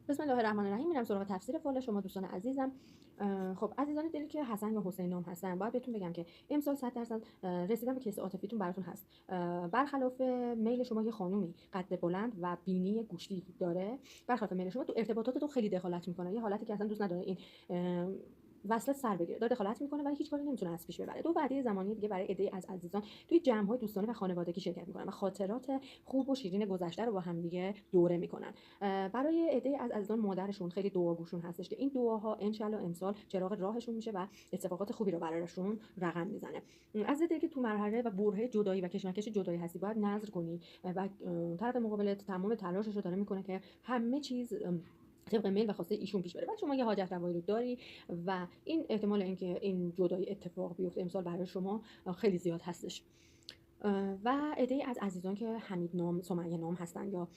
بسم الله الرحمن الرحیم. میرم سراغ تفسیر فال شما دوستان عزیزم. خب عزیزان دلی که حسن یا حسین نام هستن، باید بهتون بگم که امسال 100% رسیدن به کیس عاطفیتون براتون هست. برخلاف میل شما یه خانومی قد بلند و بینی گوشتی داره، برخلاف میل شما تو ارتباطاتتون خیلی دخالت میکنه، یه حالتی که اصلا دوست نداره این وصلت سر بگیره، داره دخالت میکنه ولی هیچ کاری نمیتونه از پیش ببره. دو وعده زمانی دیگه برای عده‌ای از عزیزان توی جمع‌های دوستانه و خانوادگی شرکت میکنن و خاطرات خوب و شیرین گذشته رو با هم دیگه دوره میکنن. برای عده‌ای از عزیزان مادرشون خیلی دعاگوشون هستش که این دعاها انشالله امسال چراغ راهشون میشه و اتفاقات خوبی رو براشون رقم میزنه. از عده‌ای که تو مرحله و برهه جدایی و کشمکش جدایی هستی، باید نظر کنی و طرف مقابل تمام تلاشش رو داره میکنه که همه چیز طبق میل و خواسته ایشون پیش بره. ولی شما یه حاجت روایی رو داری و این احتمال اینکه این جدایی اتفاق بیفته امسال برای شما خیلی زیاد هستش. و عده‌ای از عزیزان که حمید نام، سمیه نام هستن یا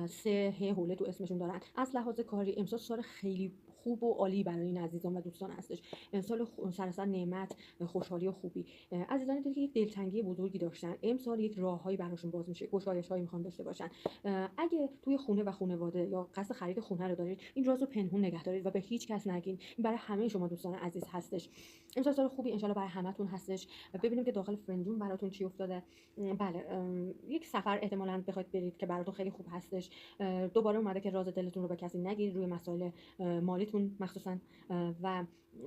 سه حوله تو اسمشون دارن، از لحاظ کاری امسال سال خیلی خوب و عالی برای این عزیزان و دوستان هستش. سال سراسر نعمت، خوشحالی و خوبی. عزیزانی که یک دلتنگی بزرگی داشتن، امسال یک راههایی براشون باز میشه، گشایش‌هایی میخوان داشته باشن. اگه توی خونه و خانواده یا قصد خرید خونه رو دارید، این راز رو پنهون نگه دارید و به هیچ کس نگین. این برای همه شما دوستان عزیز هستش. امسال سال خوبی ان برای همتون هستش. ببینیم که داخل فرندون براتون چی افتاده. بله، یک سفر احتمالاً بخواید برید که براتون خیلی خوب هستش. دوباره اومده که راز دلتون رو به کسی نگید روی مسائل مالیتون مخصوصا، و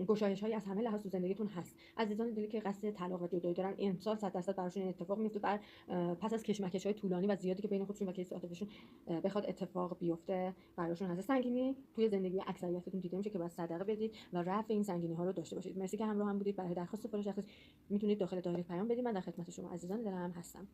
گشایش هایی از همه لحاظ تو زندگیتون هست. عزیزان دلی که قصد طلاق و جدایی دارن، امسال 100% براشون این اتفاق میفته. پس از کشمکش های طولانی و زیادی که بین خودشون و کیس عاطفیشون بخواد اتفاق بیفته براشون هست. سنگینی توی زندگی اکثریتتون دیده میشه که باید صدقه بدید و رفع این سنگینی ها رو داشته باشید. مرسی که همراه هم بودید. برای درخواست فالو شخصی میتونید داخل دایره پیام بدید. من در خدمت شما عزیزان دلم هستم.